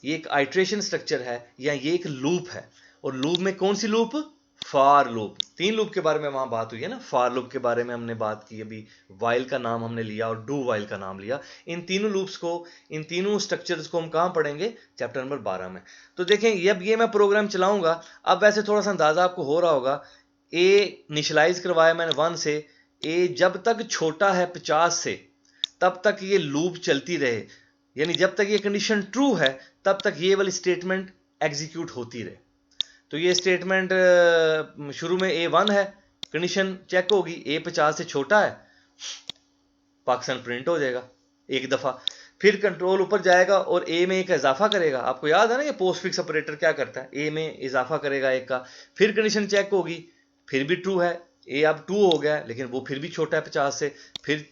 ये एक आइट्रेशन स्ट्रक्चर है, या ये एक लूप है। और लूप में कौन सी लूप? फार लूप। 3 लूप के बारे में वहां बात हुई है ना, फार लूप के बारे में हमने बात की, अभी वाइल का नाम हमने लिया और डू वाइल का नाम लिया। इन तीनों लूप्स को, इन तीनों स्ट्रक्चर्स को हम कहां पढ़ेंगे? चैप्टर नंबर 12 में। तो देखें, अब ये मैं प्रोग्राम चलाऊंगा, अब वैसे थोड़ा सा अंदाजा आपको हो रहा होगा, ए इनिशियलाइज करवाया मैंने 1 से, ए जब तक छोटा है 50 से तब तक ये लूप चलती रहे, यानी जब तक ये कंडीशन ट्रू है तब तक ये वाली स्टेटमेंट एग्जीक्यूट होती रहे। तो ये स्टेटमेंट शुरू में A1 है, कंडीशन चेक होगी, A 50 से छोटा है, पाकिस्तान प्रिंट हो जाएगा एक दफा। फिर कंट्रोल ऊपर जाएगा और A में एक इजाफा करेगा। आपको याद है ना ये पोस्ट फिक्स ऑपरेटर क्या करता है, A में इजाफा करेगा एक का, फिर कंडीशन चेक होगी, फिर भी ट्रू है, A अब 2 हो गया लेकिन वो फिर भी छोटा है 50 से, फिर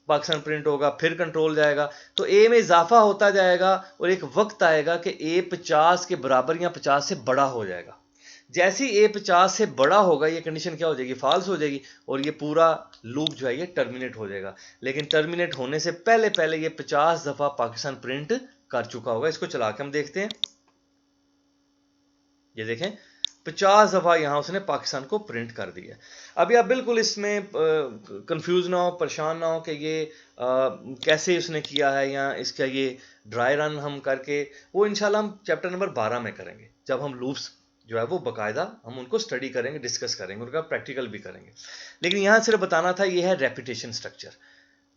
पाकिस्तान प्रिंट होगा, फिर कंट्रोल जाएगा। तो A में इजाफा होता जाएगा और एक वक्त आएगा कि A 50 के बराबर या 50 से बड़ा हो जाएगा। जैसे ही A 50 से बड़ा होगा ये कंडीशन क्या हो जाएगी? फॉल्स हो जाएगी और ये पूरा लूप जो है ये टर्मिनेट हो जाएगा। लेकिन टर्मिनेट होने से पहले पहले ये 50 दफा पाकिस्तान प्रिंट कर चुका होगा। इसको चला के हम देखते हैं, ये देखें 50 दफा यहां उसने पाकिस्तान को प्रिंट कर दिया। अभी आप बिल्कुल इसमें कंफ्यूज ना हो, परेशान ना हो कि ये कैसे उसने किया है, या इसका ये ड्राई रन हम करके, वो इंशाल्लाह हम चैप्टर नंबर 12 में करेंगे, जब हम लूप्स जो है वो बकायदा हम उनको स्टडी करेंगे, डिस्कस करेंगे, उनका प्रैक्टिकल भी करेंगे। लेकिन यहां सिर्फ बताना था, ये है रेपिटेशन स्ट्रक्चर,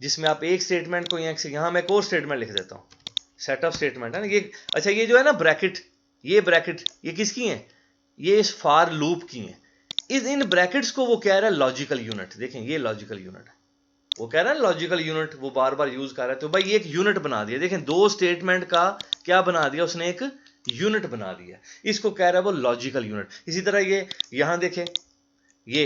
जिसमें आप एक स्टेटमेंट को यहां मैं एक और स्टेटमेंट लिख देता हूं, सेट ऑफ स्टेटमेंट है ना ये। अच्छा, ये जो है ना ब्रैकेट, ये किसकी है? ये इस फार लूप की है। इन ब्रैकेट्स को वो कह रहा है लॉजिकल यूनिट। देखें, ये लॉजिकल यूनिट है, वो कह रहा है लॉजिकल यूनिट, वो बार बार यूज कर रहा है। तो भाई ये एक यूनिट बना दिया। देखें, 2 स्टेटमेंट का क्या बना दिया उसने? एक यूनिट बना दिया। इसको कह रहा है वो लॉजिकल यूनिट। इसी तरह ये यहां देखें, ये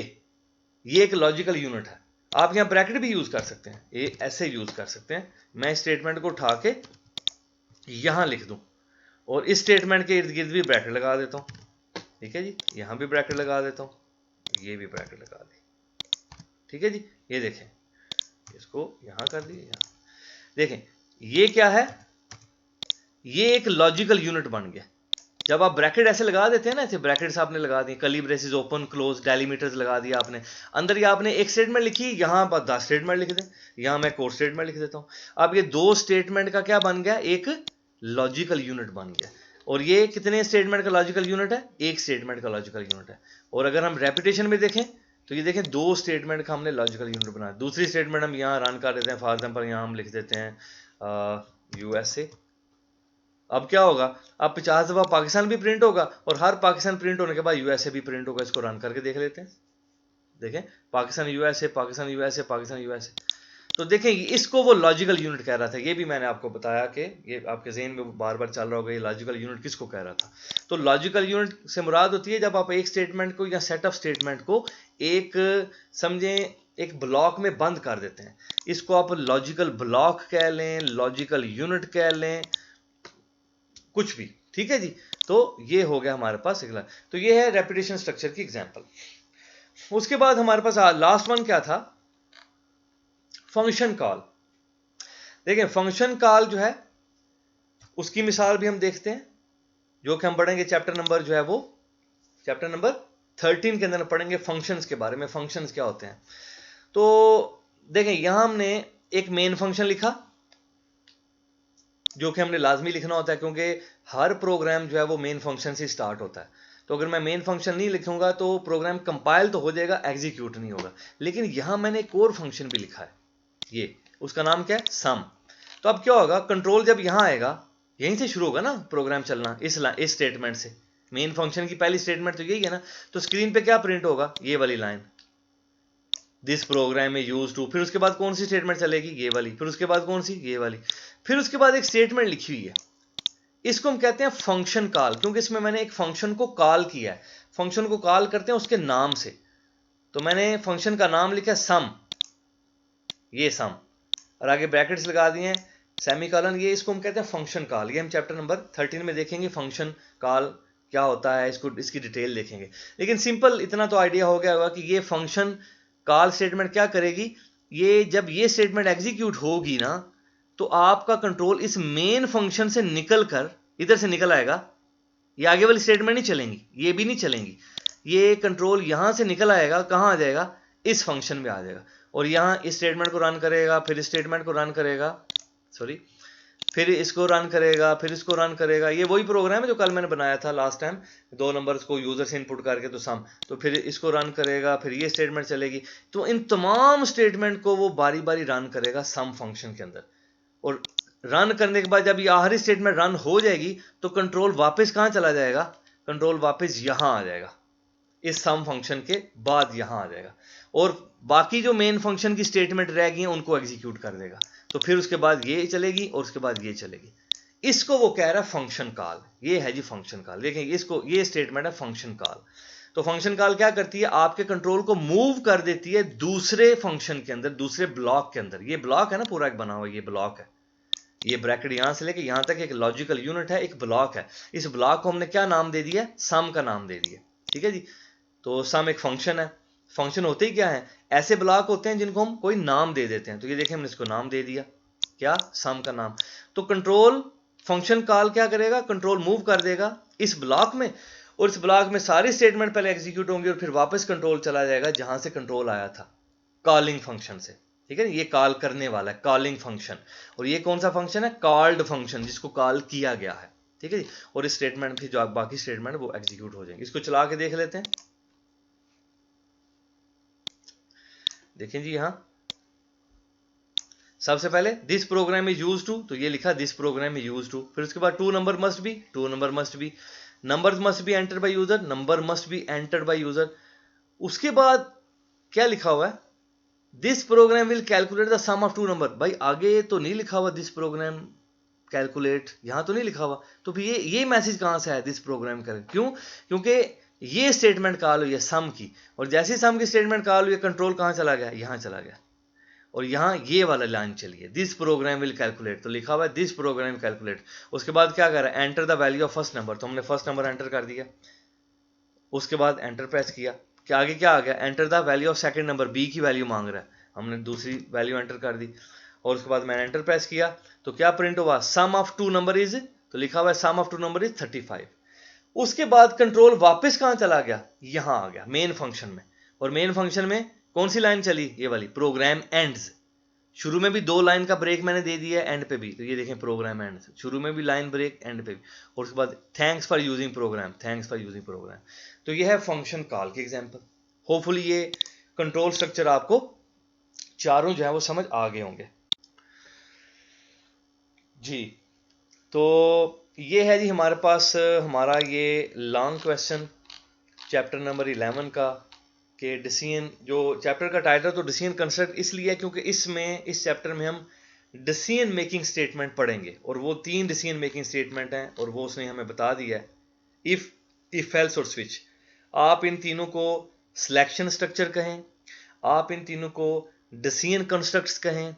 एक लॉजिकल यूनिट है। आप यहां ब्रैकेट भी यूज कर सकते हैं, ये ऐसे यूज कर सकते हैं। मैं स्टेटमेंट को उठा के यहां लिख दूं और इस स्टेटमेंट के इर्द गिर्द भी ब्रैकेट लगा देता हूं। ठीक है जी, यहां भी ब्रैकेट लगा देता हूं, ये भी ब्रैकेट लगा दी। ठीक है जी, ये देखें, इसको यहां कर दिए, यहां देखें, ये क्या है? ये एक लॉजिकल यूनिट बन गया। जब आप ब्रैकेट ऐसे लगा देते हैं ना, ऐसे ब्रैकेट्स आपने लगा दिए, कर्ली ब्रेसेस ओपन क्लोज, डेलीमीटर्स लगा दिया आपने, अंदर ये आपने एक स्टेटमेंट लिखी, यहां पर 10 स्टेटमेंट लिख दें, यहां मैं कोड स्टेटमेंट लिख देता हूं। अब ये 2 स्टेटमेंट का क्या बन गया? एक लॉजिकल यूनिट बन गया। और ये कितने स्टेटमेंट का लॉजिकल यूनिट है? एक स्टेटमेंट का लॉजिकल यूनिट है। और अगर हम रेपिटेशन में देखें तो ये देखें, 2 स्टेटमेंट का हमने लॉजिकल यूनिट बनाया। दूसरी स्टेटमेंट हम यहाँ रन कर देते हैं, फॉर एग्जाम्पल यहाँ हम लिख देते हैं USA। अब क्या होगा? अब 50 दफा पाकिस्तान भी प्रिंट होगा और हर पाकिस्तान प्रिंट होने के बाद USA भी प्रिंट होगा। इसको रन करके देख लेते हैं। देखें, Pakistan USA, Pakistan USA, Pakistan USA। तो देखें, इसको वो लॉजिकल यूनिट कह रहा था। ये भी मैंने आपको बताया कि ये आपके ज़हन में बार बार चल रहा होगा, ये लॉजिकल यूनिट किसको कह रहा था। तो लॉजिकल यूनिट से मुराद होती है जब आप एक स्टेटमेंट को या सेट ऑफ स्टेटमेंट को एक समझें एक ब्लॉक में बंद कर देते हैं। इसको आप लॉजिकल ब्लॉक कह लें, लॉजिकल यूनिट कह लें, कुछ भी। ठीक है जी, तो ये हो गया हमारे पास अगला। तो ये है रेपिटेशन स्ट्रक्चर की एग्जांपल। उसके बाद हमारे पास लास्ट वन क्या था? Function call. देखें, फंक्शन कॉल जो है उसकी मिसाल भी हम देखते हैं, जो कि हम पढ़ेंगे चैप्टर नंबर जो है वो चैप्टर नंबर 13 के अंदर पढ़ेंगे फंक्शंस के बारे में। फंक्शंस क्या होते हैं? तो देखें, यहां हमने एक मेन फंक्शन लिखा, जो कि हमने लाजमी लिखना होता है, क्योंकि हर प्रोग्राम जो है वो मेन फंक्शन से स्टार्ट होता है। तो अगर मैं मेन फंक्शन नहीं लिखूंगा तो प्रोग्राम कंपाइल तो हो जाएगा, एग्जीक्यूट नहीं होगा। लेकिन यहां मैंने एक और फंक्शन भी लिखा है, ये उसका नाम क्या है? सम। तो अब क्या होगा? कंट्रोल जब यहां आएगा, यहीं से शुरू होगा ना प्रोग्राम चलना, इस स्टेटमेंट से। मेन फंक्शन की पहली स्टेटमेंट तो यही है ना। तो स्क्रीन पे क्या प्रिंट होगा? ये वाली लाइन, दिस प्रोग्राम में यूज टू। फिर उसके बाद कौन सी स्टेटमेंट चलेगी? ये वाली। फिर उसके बाद कौन सी? ये वाली। फिर उसके बाद एक स्टेटमेंट लिखी हुई है, इसको हम कहते हैं फंक्शन कॉल, क्योंकि इसमें मैंने एक फंक्शन को कॉल किया है। फंक्शन को कॉल करते हैं उसके नाम से। तो मैंने फंक्शन का नाम लिखा सम, ये सम, और आगे ब्रैकेट्स लगा दिए हैं, सेमीकोलन, ये इसको हम कहते हैं फंक्शन कॉल। ये हम चैप्टर नंबर 13 में देखेंगे फंक्शन कॉल क्या होता है, इसको इसकी डिटेल देखेंगे। लेकिन सिंपल इतना तो आइडिया हो गया होगा कि ये फंक्शन कॉल स्टेटमेंट क्या करेगी, ये जब ये स्टेटमेंट एग्जीक्यूट होगी ना, तो आपका कंट्रोल इस मेन फंक्शन से निकल कर इधर से निकल आएगा। ये आगे वाली स्टेटमेंट नहीं चलेंगी, ये भी नहीं चलेंगी, ये कंट्रोल यहां से निकल आएगा, कहां आ जाएगा, इस फंक्शन में आ जाएगा, और यहां इस स्टेटमेंट को रन करेगा, फिर इस स्टेटमेंट को रन करेगा, सॉरी, फिर इसको रन करेगा, फिर इसको रन करेगा। ये वही प्रोग्राम है जो कल मैंने बनाया था लास्ट टाइम, 2 नंबर्स को यूजर से इनपुट करके तो सम, तो फिर इसको रन करेगा, फिर ये स्टेटमेंट चलेगी। तो इन तमाम स्टेटमेंट को वो बारी बारी रन करेगा सम फंक्शन के अंदर, और रन करने के बाद जब ये आखिरी स्टेटमेंट रन हो जाएगी तो कंट्रोल वापस कहां चला जाएगा, कंट्रोल वापस यहां आ जाएगा, इस सम फंक्शन के बाद यहां आ जाएगा, और बाकी जो मेन फंक्शन की स्टेटमेंट रह गई हैं उनको एग्जीक्यूट कर देगा। तो फिर उसके बाद ये चलेगी और उसके बाद ये चलेगी। इसको वो कह रहा है फंक्शन कॉल, ये है जी फंक्शन कॉल। देखें इसको, ये स्टेटमेंट है फंक्शन कॉल। तो फंक्शन कॉल क्या करती है, आपके कंट्रोल को मूव कर देती है दूसरे फंक्शन के अंदर, दूसरे ब्लॉक के अंदर। ये ब्लॉक है ना पूरा एक बना हुआ, ये ब्लॉक है, ये ब्रैकेट यहां से लेके यहां तक एक लॉजिकल यूनिट है, एक ब्लॉक है। इस ब्लॉक को हमने क्या नाम दे दिया, सम का नाम दे दिया, ठीक है जी। तो सम एक फंक्शन है। फंक्शन होते ही क्या है, ऐसे ब्लॉक होते हैं जिनको हम कोई नाम दे देते हैं। तो ये देखें हमने इसको नाम दे दिया, क्या, सम का नाम। तो कंट्रोल फंक्शन कॉल क्या करेगा, कंट्रोल मूव कर देगा इस ब्लॉक में, और इस ब्लॉक में सारी स्टेटमेंट पहले एग्जीक्यूट होंगी और फिर वापस कंट्रोल चला जाएगा जहां से कंट्रोल आया था, कॉलिंग फंक्शन से, ठीक है। ये कॉल करने वाला है कॉलिंग फंक्शन, और ये कौन सा फंक्शन है, कॉल्ड फंक्शन, जिसको कॉल किया गया है, ठीक है जी। और इस स्टेटमेंट की जो बाकी स्टेटमेंट वो एग्जीक्यूट हो जाएंगे। इसको चला के देख लेते हैं, देखें जी। यहां सबसे पहले this program is use to, तो ये लिखा this program is use to. फिर उसके बाद two number must be, two number must be, number must be enter by user, number must be enter by user. उसके बाद क्या लिखा हुआ है, this program will calculate the sum of two number. भाई आगे तो नहीं लिखा हुआ दिस प्रोग्राम कैलकुलेट, यहां तो नहीं लिखा हुआ, तो फिर ये मैसेज कहां से आया, दिस प्रोग्राम कर, क्यों, क्योंकि ये स्टेटमेंट कॉल हुई है सम की, और जैसे सम की स्टेटमेंट कॉल हुई है कंट्रोल कहां चला गया, यहां चला गया, और यहां ये वाला लाइन चली है, दिस प्रोग्राम विल कैलकुलेट, तो लिखा हुआ है दिस प्रोग्राम कैलकुलेट। उसके बाद क्या कर रहा है, enter the value of first number, तो हमने फर्स्ट नंबर एंटर कर दिया। उसके बाद एंटर प्रेस किया, क्या आगे क्या आ गया, enter the value of second number, B की वैल्यू मांग रहा है, हमने दूसरी वैल्यू एंटर कर दी। और उसके बाद मैंने एंटर प्रेस किया, तो क्या प्रिंट हुआ, सम ऑफ टू नंबर इज, तो लिखा हुआ है सम ऑफ टू नंबर इज 35। उसके बाद कंट्रोल वापस कहां चला गया, यहां आ गया मेन फंक्शन में, और मेन फंक्शन में कौन सी लाइन चली, ये वाली, प्रोग्राम एंड्स। शुरू में भी 2 लाइन का ब्रेक मैंने दे दिया है, एंड पे भी, तो ये देखें प्रोग्राम एंड, शुरू में भी लाइन ब्रेक, एंड पे भी, और उसके बाद thanks for using program, thanks for using program. तो ये है फंक्शन कॉल के एग्जांपल। होपफुली ये कंट्रोल स्ट्रक्चर आपको चारों जो है वो समझ आ गए होंगे जी। तो ये है जी हमारे पास हमारा ये लॉन्ग क्वेश्चन चैप्टर नंबर 11 का, कि डिसीजन, जो चैप्टर का टाइटल तो डिसीजन कंस्ट्रक्ट इसलिए है क्योंकि इसमें, इस चैप्टर में हम डिसीजन मेकिंग स्टेटमेंट पढ़ेंगे, और वो 3 डिसीजन मेकिंग स्टेटमेंट हैं, और वो उसने हमें बता दिया है, इफ एल्स और स्विच। आप इन तीनों को सिलेक्शन स्ट्रक्चर कहें, आप इन तीनों को डिसीजन कंस्ट्रक्ट्स कहें,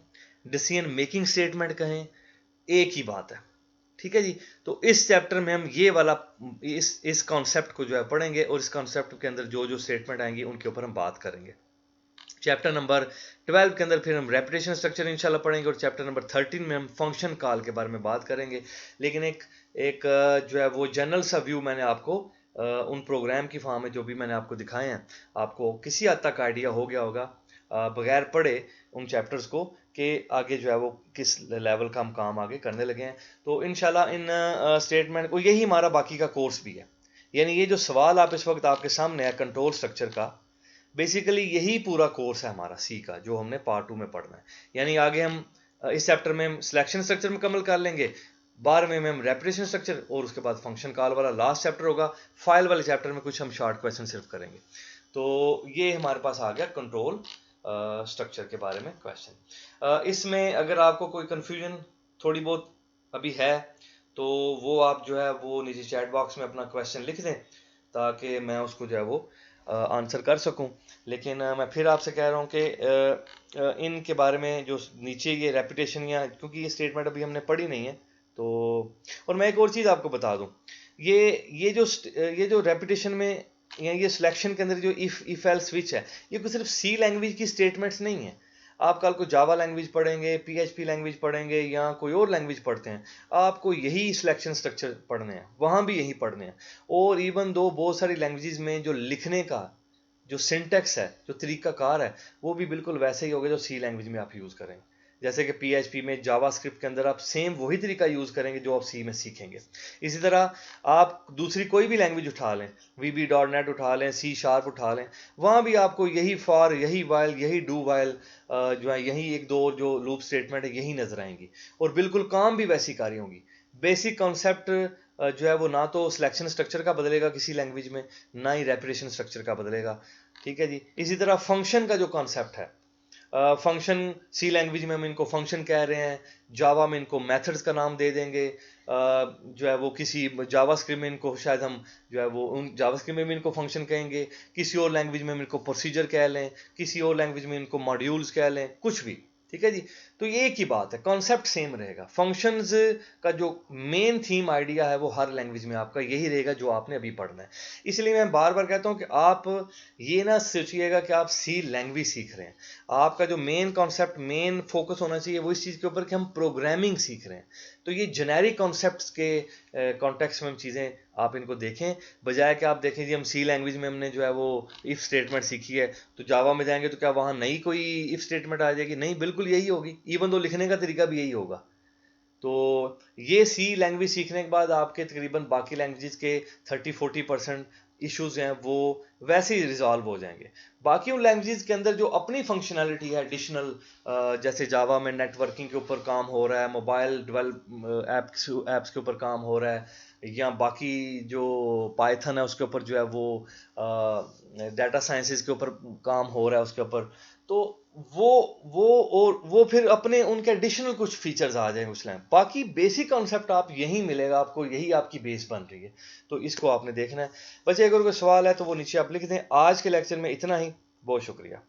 डिसीजन मेकिंग स्टेटमेंट कहें, एक ही बात है, ठीक है जी। तो इस चैप्टर में हम ये वाला इस कॉन्सेप्ट को जो है पढ़ेंगे, और इस कॉन्सेप्ट के अंदर जो जो स्टेटमेंट आएंगी उनके ऊपर हम बात करेंगे। चैप्टर नंबर 12 के अंदर फिर हम रेपिटेशन स्ट्रक्चर इंशाल्लाह पढ़ेंगे, और चैप्टर नंबर 13 में हम फंक्शन कॉल के बारे में बात करेंगे। लेकिन एक जो है वो जनरल सा व्यू मैंने आपको उन प्रोग्राम की फॉर्म में जो भी मैंने आपको दिखाए हैं, आपको किसी हद तक आइडिया हो गया होगा बगैर पढ़े उन चैप्टर्स को, कि आगे जो है वो किस लेवल का हम काम आगे करने लगे हैं। तो इंशाल्लाह इन स्टेटमेंट को, यही हमारा बाकी का कोर्स भी है, यानी ये जो सवाल आप इस वक्त आपके सामने है कंट्रोल स्ट्रक्चर का, बेसिकली यही पूरा कोर्स है हमारा सी का, जो हमने पार्ट 2 में पढ़ना है। यानी आगे हम इस चैप्टर में हम सिलेक्शन स्ट्रक्चर मुकम्मल कर लेंगे, 12वें में हम रेपिटेशन स्ट्रक्चर, और उसके बाद फंक्शन कॉल वाला लास्ट चैप्टर होगा। फाइल वाले चैप्टर में कुछ हम शॉर्ट क्वेश्चन सिर्फ करेंगे। तो ये हमारे पास आ गया कंट्रोल स्ट्रक्चर के बारे में क्वेश्चन। इसमें अगर आपको कोई कंफ्यूजन थोड़ी बहुत अभी है, तो वो आप जो है वो नीचे चैट बॉक्स में अपना क्वेश्चन लिख दें, ताकि मैं उसको जो है वो आंसर कर सकूं। लेकिन मैं फिर आपसे कह रहा हूं कि इनके बारे में जो नीचे ये रेपुटेशन, या क्योंकि ये स्टेटमेंट अभी हमने पढ़ी नहीं है तो। और मैं एक और चीज़ आपको बता दूं, ये जो रेपुटेशन में या ये सिलेक्शन के अंदर जो इफ एल स्विच है, ये कोई सिर्फ सी लैंग्वेज की स्टेटमेंट्स नहीं है। आप कल को जावा लैंग्वेज पढ़ेंगे, पीएचपी लैंग्वेज पढ़ेंगे या कोई और लैंग्वेज पढ़ते हैं, आपको यही सिलेक्शन स्ट्रक्चर पढ़ने हैं, वहां भी यही पढ़ने हैं। और इवन दो बहुत सारी लैंग्वेजेस में जो लिखने का जो सिंटेक्स है, जो तरीकाकार है, वो भी बिल्कुल वैसे ही होगा जो सी लैंग्वेज में आप यूज़ करेंगे। जैसे कि पीएचपी में, जावास्क्रिप्ट के अंदर आप सेम वही तरीका यूज़ करेंगे जो आप सी में सीखेंगे। इसी तरह आप दूसरी कोई भी लैंग्वेज उठा लें, VB.NET उठा लें, C# उठा लें, वहाँ भी आपको यही फॉर, यही वाइल, यही डू वाइल जो है, यही एक दो जो लूप स्टेटमेंट है, यही नजर आएंगी और बिल्कुल काम भी वैसी कार्य होंगी। बेसिक कॉन्सेप्ट जो है वो ना तो सिलेक्शन स्ट्रक्चर का बदलेगा किसी लैंग्वेज में, ना ही रेपुटेशन स्ट्रक्चर का बदलेगा। ठीक है जी। इसी तरह फंक्शन का जो कॉन्सेप्ट है, फंक्शन सी लैंग्वेज में हम इनको फंक्शन कह रहे हैं, जावा में इनको मेथड्स का नाम दे देंगे। जो है वो किसी जावास्क्रिप्ट में इनको शायद हम जो है वो उन जावास्क्रिप्ट में भी इनको फंक्शन कहेंगे, किसी और लैंग्वेज में हम इनको प्रोसीजर कह लें, किसी और लैंग्वेज में इनको मॉड्यूल्स कह लें, कुछ भी। ठीक है जी। तो ये एक ही बात है, कॉन्सेप्ट सेम रहेगा। फंक्शंस का जो मेन थीम आइडिया है वो हर लैंग्वेज में आपका यही रहेगा जो आपने अभी पढ़ना है। इसलिए मैं बार बार कहता हूं कि आप ये ना सोचिएगा कि आप सी लैंग्वेज सीख रहे हैं। आपका जो मेन कॉन्सेप्ट, मेन फोकस होना चाहिए वो इस चीज़ के ऊपर कि हम प्रोग्रामिंग सीख रहे हैं। तो ये जेनेरिक कॉन्सेप्ट्स के कॉन्टेक्स्ट में हम चीज़ें आप इनको देखें, बजाय कि आप देखें जी हम सी लैंग्वेज में हमने जो है वो इफ स्टेटमेंट सीखी है, तो जावा में जाएंगे तो क्या वहाँ नई कोई इफ स्टेटमेंट आ जाएगी? नहीं, बिल्कुल यही होगी, इवन तो लिखने का तरीका भी यही होगा। तो ये सी लैंग्वेज सीखने के बाद आपके तकरीबन बाकी लैंग्वेजेस के 30-40% इश्यूज हैं वो वैसे ही रिजॉल्व हो जाएंगे। बाकी उन लैंग्वेजेस के अंदर जो अपनी फंक्शनैलिटी है एडिशनल, जैसे जावा में नेटवर्किंग के ऊपर काम हो रहा है, मोबाइल डेवलप एप्स के ऊपर काम हो रहा है, या बाकी जो पाइथन है उसके ऊपर जो है वो डाटा साइंसेस के ऊपर काम हो रहा है उसके ऊपर, तो वो वो फिर अपने उनके एडिशनल कुछ फीचर्स आ जाएंगे उस लाइन। बाकी बेसिक कॉन्सेप्ट आप यही मिलेगा आपको, यही आपकी बेस बन रही है, तो इसको आपने देखना है। बच्चे अगर कोई सवाल है तो वो नीचे आप लिख दें। आज के लेक्चर में इतना ही, बहुत शुक्रिया।